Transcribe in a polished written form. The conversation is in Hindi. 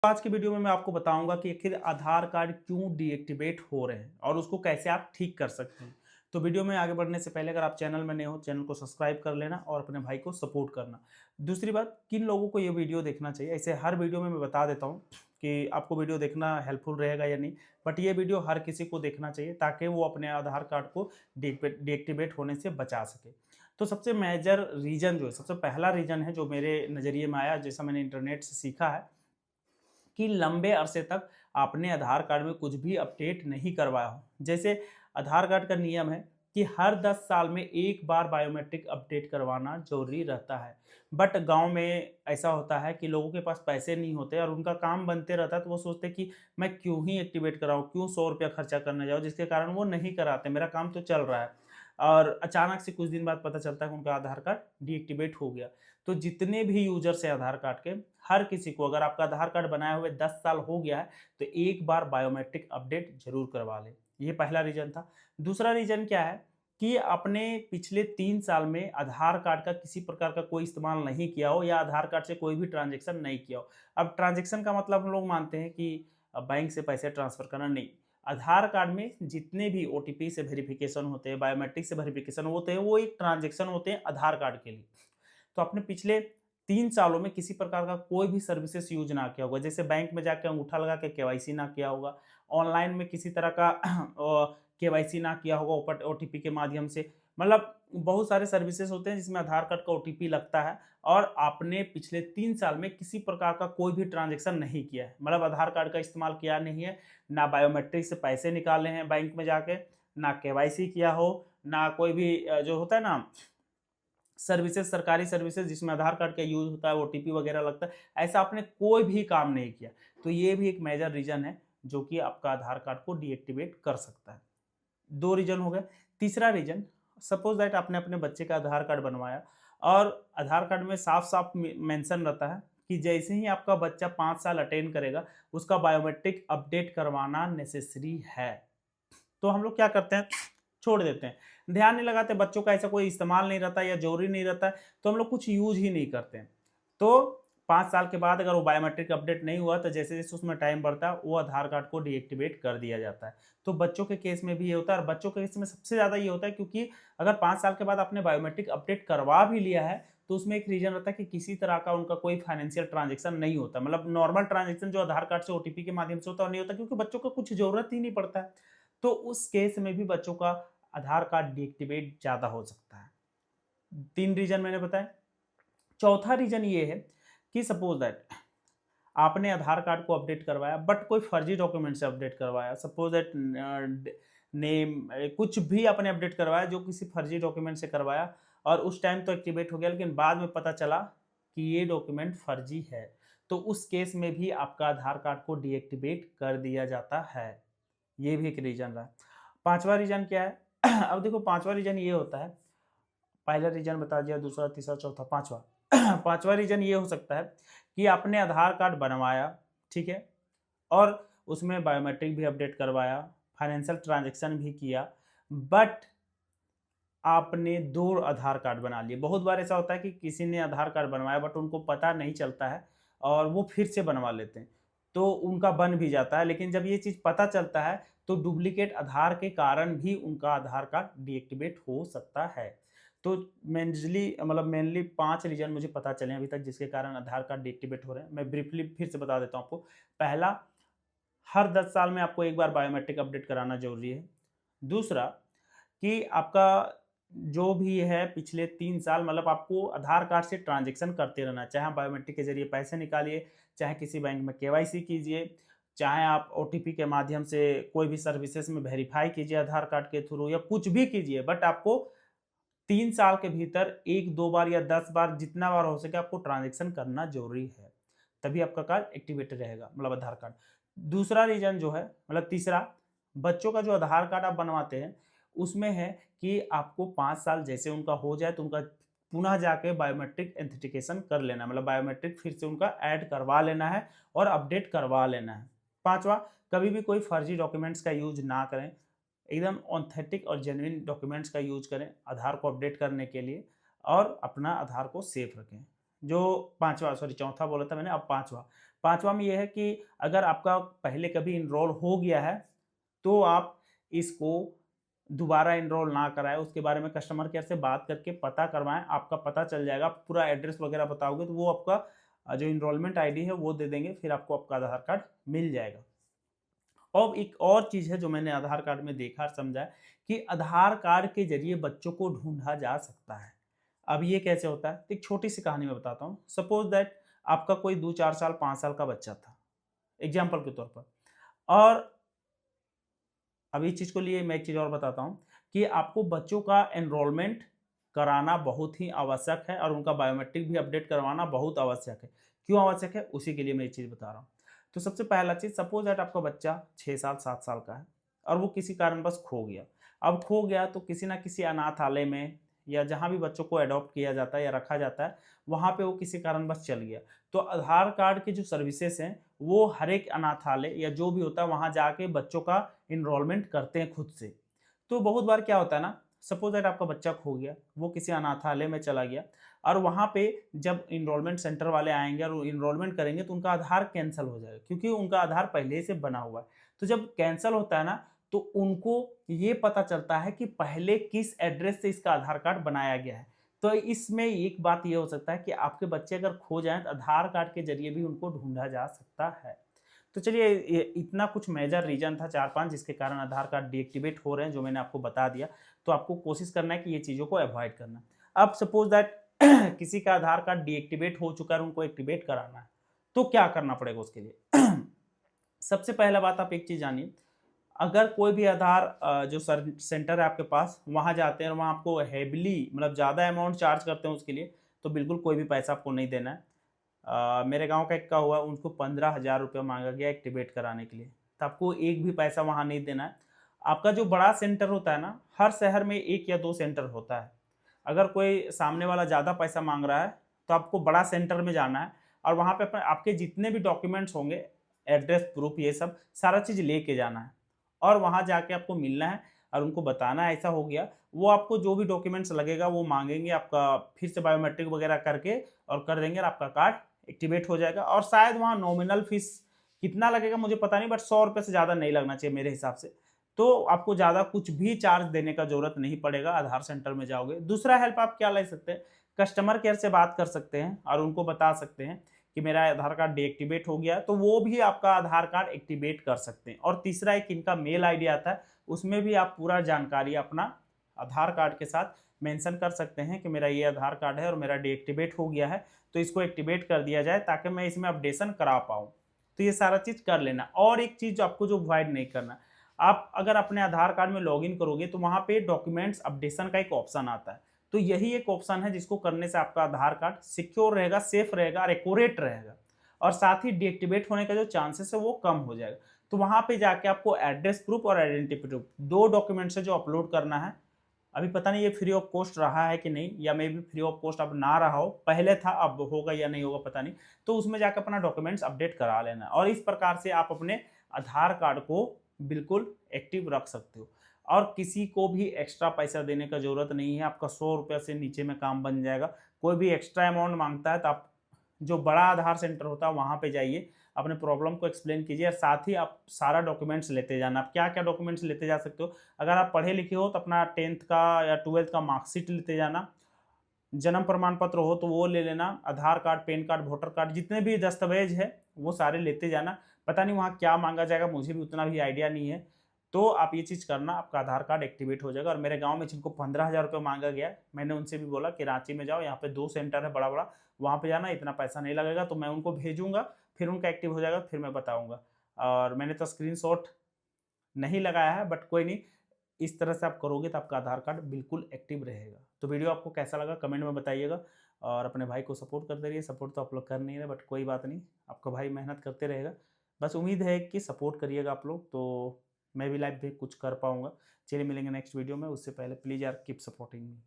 आज की वीडियो में मैं आपको बताऊंगा कि आखिर आधार कार्ड क्यों डीएक्टिवेट हो रहे हैं और उसको कैसे आप ठीक कर सकते हैं। तो वीडियो में आगे बढ़ने से पहले अगर आप चैनल में नए हो, चैनल को सब्सक्राइब कर लेना और अपने भाई को सपोर्ट करना। दूसरी बात, किन लोगों को ये वीडियो देखना चाहिए, ऐसे हर वीडियो में मैं बता देता हूँ कि आपको वीडियो देखना हेल्पफुल रहेगा या नहीं, बट ये वीडियो हर किसी को देखना चाहिए ताकि वो अपने आधार कार्ड को डीएक्टिवेट होने से बचा सके। तो सबसे मेजर रीजन जो है, सबसे पहला रीजन है जो मेरे नज़रिए में आया, जैसा मैंने इंटरनेट से सीखा है, कि लंबे अरसे तक आपने आधार कार्ड में कुछ भी अपडेट नहीं करवाया हो। जैसे आधार कार्ड का नियम है कि हर 10 साल में एक बार बायोमेट्रिक अपडेट करवाना ज़रूरी रहता है। बट गाँव में ऐसा होता है कि लोगों के पास पैसे नहीं होते और उनका काम बनते रहता है, तो वो सोचते हैं कि मैं क्यों ही एक्टिवेट कराऊँ, क्यों 100 रुपया खर्चा करने जाऊँ, जिसके कारण वो नहीं कराते, मेरा काम तो चल रहा है। और अचानक से कुछ दिन बाद पता चलता है कि उनका आधार कार्ड डीएक्टिवेट हो गया। तो जितने भी यूज़र्स हैं आधार कार्ड के, हर किसी को, अगर आपका आधार कार्ड बनाए हुए 10 साल हो गया है, तो एक बार बायोमेट्रिक अपडेट ज़रूर करवा लें। ये पहला रीज़न था। दूसरा रीज़न क्या है कि आपने पिछले 3 साल में आधार कार्ड का किसी प्रकार का कोई इस्तेमाल नहीं किया हो या आधार कार्ड से कोई भी ट्रांज़ैक्शन नहीं किया हो। अब ट्रांज़ैक्शन का मतलब हम लोग मानते हैं कि बैंक से पैसे ट्रांसफ़र करना, नहीं। आधार कार्ड में जितने भी ओटीपी से वेरिफ़िकेशन होते हैं, बायोमेट्रिक से वेरिफ़िकेशन होते हैं, वो एक ट्रांज़ैक्शन होते हैं आधार कार्ड के लिए। तो आपने पिछले 3 सालों में किसी प्रकार का कोई भी सर्विसेज़ यूज़ ना किया होगा। जैसे बैंक में जाके अंगूठा लगा के केवाईसी ना किया होगा, ऑनलाइन में किसी तरह का केवाईसी ना किया होगा ओटीपी के माध्यम से। मतलब बहुत सारे सर्विसेज़ होते हैं जिसमें आधार कार्ड का ओटीपी लगता है और आपने पिछले 3 साल में किसी प्रकार का कोई भी ट्रांज़ैक्शन नहीं किया है। मतलब आधार कार्ड का इस्तेमाल किया नहीं है, ना बायोमेट्रिक से पैसे निकाले हैं बैंक में जाके, ना केवाईसी किया हो, ना कोई भी जो होता है ना सर्विसेज़, सरकारी सर्विसेज़ जिसमें आधार कार्ड का यूज़ होता है, ओटीपी वगैरह लगता है, ऐसा आपने कोई भी काम नहीं किया। तो ये भी एक मेजर रीज़न है जो कि आपका आधार कार्ड को डीएक्टिवेट कर सकता है। 2 रीज़न हो गए। तीसरा रीज़न, सपोज़ दैट आपने अपने बच्चे का आधार कार्ड बनवाया और आधार कार्ड में साफ-साफ मेंशन रहता है कि जैसे ही आपका बच्चा 5 साल अटेन करेगा, उसका बायोमेट्रिक अपडेट करवाना नेसेसरी है। तो हम लोग क्या करते हैं, छोड़ देते हैं, ध्यान नहीं लगाते, बच्चों का ऐसा कोई इस्तेमाल नहीं रहता या ज़रूरी नहीं रहता है, तो हम लोग कुछ यूज़ ही नहीं करते हैं। तो 5 साल के बाद अगर वो बायोमेट्रिक अपडेट नहीं हुआ, तो जैसे-जैसे उसमें टाइम बढ़ता है, वो आधार कार्ड को डीएक्टिवेट कर दिया जाता है। तो बच्चों के केस में भी ये होता है और बच्चों के केस में सबसे ज़्यादा ये होता है क्योंकि अगर 5 साल के बाद आपने बायोमेट्रिक अपडेट करवा भी लिया है, तो उसमें एक रीज़न रहता है कि किसी तरह का उनका कोई फाइनेंशियल ट्रांज़ैक्शन नहीं होता। मतलब नॉर्मल ट्रांज़ैक्शन जो आधार कार्ड से ओटीपी के माध्यम से होता है, वो नहीं होता क्योंकि बच्चों को कुछ ज़रूरत ही नहीं पड़ता है। तो उस केस में भी बच्चों का आधार कार्ड डीएक्टिवेट ज़्यादा हो सकता है। 3 रीज़न मैंने बताए। चौथा रीज़न ये है कि सपोज़ दैट आपने आधार कार्ड को अपडेट करवाया बट कोई फर्जी डॉक्यूमेंट से अपडेट करवाया। सपोज़ दैट नेम कुछ भी आपने अपडेट करवाया जो किसी फर्जी डॉक्यूमेंट से करवाया और उस टाइम तो एक्टिवेट हो गया, लेकिन बाद में पता चला कि ये डॉक्यूमेंट फर्जी है। तो उस केस में भी आपका आधार कार्ड को डीएक्टिवेट कर दिया जाता है। ये भी एक रीज़न रहा। 5वां रीज़न क्या है? अब देखो 5वां रीज़न ये होता है, पहला रीज़न बता दिया, दूसरा, तीसरा, चौथा, 5वां। 5वां रीज़न ये हो सकता है कि आपने आधार कार्ड बनवाया, ठीक है? और उसमें बायोमेट्रिक भी अपडेट करवाया, फाइनेंशियल ट्रांज़ैक्शन भी किया, बट आपने 2 आधार कार्ड बना लिए। बहुत बार ऐसा होता है कि किसी ने आधार कार्ड बनवाया बट उनको पता नहीं चलता है और वो फिर से बनवा लेते हैं। तो उनका बन भी जाता है, लेकिन जब ये चीज़ पता चलता है तो डुप्लीकेट आधार के कारण भी उनका आधार कार्ड डीएक्टिवेट हो सकता है। तो मेनली 5 रीज़न मुझे पता चले हैं अभी तक जिसके कारण आधार कार्ड डीएक्टिवेट हो रहे हैं। मैं ब्रीफली फिर से बता देता हूँ आपको। पहला, हर 10 साल में आपको एक बार बायोमेट्रिक अपडेट कराना ज़रूरी है। दूसरा, कि आपका जो भी है पिछले 3 साल, मतलब आपको आधार कार्ड से ट्रांज़ैक्शन करते रहना है। चाहे आप बायोमेट्रिक के ज़रिए पैसे निकालिए, चाहे किसी बैंक में केवाईसी कीजिए, चाहे आप ओटीपी के माध्यम से कोई भी सर्विसेज़ में वेरीफ़ाई कीजिए आधार कार्ड के थ्रू या कुछ भी कीजिए, बट आपको 3 साल के भीतर 1-2 बार या 10 बार, जितना बार हो सके आपको ट्रांज़ैक्शन करना ज़रूरी है। तभी आपका कार्ड एक्टिवेटेड रहेगा, मतलब आधार कार्ड। दूसरा रीज़न जो है, मतलब तीसरा, बच्चों का जो आधार कार्ड आप बनवाते हैं, उसमें है कि आपको 5 साल जैसे उनका हो जाए तो उनका पुनः जाके बायोमेट्रिक ऑथेंटिकेशन कर लेना है, मतलब बायोमेट्रिक फिर से उनका ऐड करवा लेना है और अपडेट करवा लेना है। 5वां, कभी भी कोई फर्जी डॉक्यूमेंट्स का यूज़ ना करें, एकदम ऑथेंटिक और जेन्युइन डॉक्यूमेंट्स का यूज़ करें आधार को अपडेट करने के लिए और अपना आधार को सेफ रखें। जो 5वां, सॉरी चौथा बोला था मैंने, अब 5वां। पांचवा में यह है कि अगर आपका पहले कभी इनरोल हो गया है तो आप इसको दोबारा इनरोल ना कराएं, उसके बारे में कस्टमर केयर से बात करके पता करवाएं। आपका पता चल जाएगा, पूरा एड्रेस वगैरह बताओगे तो वो आपका जो इनरोलमेंट आईडी है वो दे देंगे, फिर आपको आपका आधार कार्ड मिल जाएगा। और एक और चीज़ है जो मैंने आधार कार्ड में देखा और समझा कि आधार कार्ड के जरिए बच्चों को ढूंढा जा सकता है। अब ये कैसे होता है, एक छोटी सी कहानी में बताता हूँ। सपोज दैट आपका कोई 2-4 साल 5 साल का बच्चा था, एग्जाम्पल के तौर पर, और अब इस चीज़ को लिए मैं एक चीज़ और बताता हूँ कि आपको बच्चों का एनरोलमेंट कराना बहुत ही आवश्यक है और उनका बायोमेट्रिक भी अपडेट करवाना बहुत आवश्यक है। क्यों आवश्यक है, उसी के लिए मैं ये चीज़ बता रहा हूँ। तो सबसे पहला चीज़, सपोज दैट आपका बच्चा 6 साल 7 साल का है और वो किसी कारणवश खो गया। अब खो गया तो किसी ना किसी अनाथालय में या जहाँ भी बच्चों को अडॉप्ट किया जाता है या रखा जाता है, वहाँ पे वो किसी कारणवश चल गया। तो आधार कार्ड की जो सर्विसेज हैं वो हर एक अनाथालय या जो भी होता है वहाँ जाके बच्चों का इनरोलमेंट करते हैं खुद से। तो बहुत बार क्या होता है ना, सपोज दैट आपका बच्चा खो गया, वो किसी अनाथालय में चला गया और वहाँ पे जब इनरोलमेंट सेंटर वाले आएंगे और इनरोलमेंट करेंगे तो उनका आधार कैंसिल हो जाएगा, क्योंकि उनका आधार पहले से बना हुआ है। तो जब कैंसिल होता है ना, तो उनको ये पता चलता है कि पहले किस एड्रेस से इसका आधार कार्ड बनाया गया है। तो इसमें एक बात ये हो सकता है कि आपके बच्चे अगर खो जाएं तो आधार कार्ड के जरिए भी उनको ढूंढा जा सकता है। तो चलिए, इतना कुछ मेजर रीजन था 4-5 जिसके कारण आधार कार्ड डीएक्टिवेट हो रहे हैं, जो मैंने आपको बता दिया। तो आपको कोशिश करना है कि ये चीज़ों को अवॉइड करना। अब सपोज दैट किसी का आधार कार्ड डीएक्टिवेट हो चुका है, उनको एक्टिवेट कराना है, तो क्या करना पड़ेगा उसके लिए? सबसे पहला बात आप एक चीज़ जानिए, अगर कोई भी आधार जो सेंटर है आपके पास, वहाँ जाते हैं और वहाँ आपको हेविली मतलब ज़्यादा अमाउंट चार्ज करते हैं उसके लिए, तो बिल्कुल कोई भी पैसा आपको नहीं देना है। मेरे गांव का एक का हुआ, उनको 15,000 रुपये मांगा गया एक्टिवेट कराने के लिए, तो आपको एक भी पैसा वहाँ नहीं देना है। आपका जो बड़ा सेंटर होता है ना, हर शहर में 1 या 2 सेंटर होता है। अगर कोई सामने वाला ज़्यादा पैसा मांग रहा है तो आपको बड़ा सेंटर में जाना है और वहाँ पे अपने आपके जितने भी डॉक्यूमेंट्स होंगे, एड्रेस प्रूफ, ये सब सारा चीज़ लेके जाना है और वहाँ जाके आपको मिलना है और उनको बताना है ऐसा हो गया। वो आपको जो भी डॉक्यूमेंट्स लगेगा वो मांगेंगे, आपका फिर से बायोमेट्रिक वगैरह करके और कर देंगे और आपका कार्ड एक्टिवेट हो जाएगा। और शायद वहाँ नॉमिनल फीस कितना लगेगा मुझे पता नहीं, बट 100 रुपये से ज़्यादा नहीं लगना चाहिए मेरे हिसाब से। तो आपको ज़्यादा कुछ भी चार्ज देने का ज़रूरत नहीं पड़ेगा आधार सेंटर में जाओगे। दूसरा हेल्प आप क्या ले सकते हैं, कस्टमर केयर से बात कर सकते हैं और उनको बता सकते हैं कि मेरा आधार कार्ड डीएक्टिवेट हो गया, तो वो भी आपका आधार कार्ड एक्टिवेट कर सकते हैं। और तीसरा एक इनका मेल आईडी आता है, उसमें भी आप पूरा जानकारी अपना आधार कार्ड के साथ मेंशन कर सकते हैं कि मेरा ये आधार कार्ड है और मेरा डीएक्टिवेट हो गया है, तो इसको एक्टिवेट कर दिया जाए ताकि मैं इसमें अपडेशन करा पाऊँ। तो ये सारा चीज़ कर लेना। और एक चीज़ आपको जो अवॉइड नहीं करना, आप अगर अपने आधार कार्ड में लॉगिन करोगे तो वहाँ पे डॉक्यूमेंट्स अपडेशन का एक ऑप्शन आता है। तो यही एक ऑप्शन है जिसको करने से आपका आधार कार्ड सिक्योर रहेगा, सेफ रहेगा और एक्यूरेट रहेगा और साथ ही डीएक्टिवेट होने का जो चांसेस है वो कम हो जाएगा। तो वहाँ पे जाके आपको एड्रेस प्रूफ और आइडेंटिटी प्रूफ 2 डॉक्यूमेंट्स है जो अपलोड करना है। अभी पता नहीं ये फ्री ऑफ कॉस्ट रहा है कि नहीं, या may be free of cost अब ना रहा हो, पहले था अब होगा या नहीं होगा पता नहीं। तो उसमें जाकर अपना डॉक्यूमेंट्स अपडेट करा लेना और इस प्रकार से आप अपने आधार कार्ड को बिल्कुल एक्टिव रख सकते हो। और किसी को भी एक्स्ट्रा पैसा देने का ज़रूरत नहीं है, आपका 100 रुपये से नीचे में काम बन जाएगा। कोई भी एक्स्ट्रा अमाउंट मांगता है तो आप जो बड़ा आधार सेंटर होता है वहाँ पे जाइए, अपने प्रॉब्लम को एक्सप्लेन कीजिए और साथ ही आप सारा डॉक्यूमेंट्स लेते जाना। आप क्या क्या डॉक्यूमेंट्स लेते जा सकते हो, अगर आप पढ़े लिखे हो तो अपना 10th का या 12th का मार्कशीट लेते जाना, जन्म प्रमाण पत्र हो तो वो ले लेना, Aadhaar card, PAN card, voter card, जितने भी दस्तावेज है वो सारे लेते जाना। पता नहीं वहाँ क्या मांगा जाएगा, मुझे भी उतना भी आइडिया नहीं है। तो आप ये चीज़ करना, आपका आधार कार्ड एक्टिवेट हो जाएगा। और मेरे गांव में जिनको 15,000 रुपये मांगा गया, मैंने उनसे भी बोला कि रांची में जाओ, यहाँ पे 2 सेंटर है बड़ा बड़ा, वहाँ पे जाना, इतना पैसा नहीं लगेगा। तो मैं उनको भेजूंगा, फिर उनका एक्टिव हो जाएगा, फिर मैं बताऊँगा। और मैंने तो स्क्रीनशॉट नहीं लगाया है, बट कोई नहीं, इस तरह से आप करोगे तो आपका आधार कार्ड बिल्कुल एक्टिव रहेगा। तो वीडियो आपको कैसा लगा कमेंट में बताइएगा और अपने भाई को सपोर्ट करते रहिए। सपोर्ट तो आप लोग कर नहीं रहे, बट कोई बात नहीं, आपका भाई मेहनत करते रहेगा। बस उम्मीद है कि सपोर्ट करिएगा आप लोग, तो मैं भी लाइफ भी कुछ कर पाऊँगा। चलिए मिलेंगे नेक्स्ट वीडियो में, उससे पहले प्लीज़ यार कीप सपोर्टिंग मी।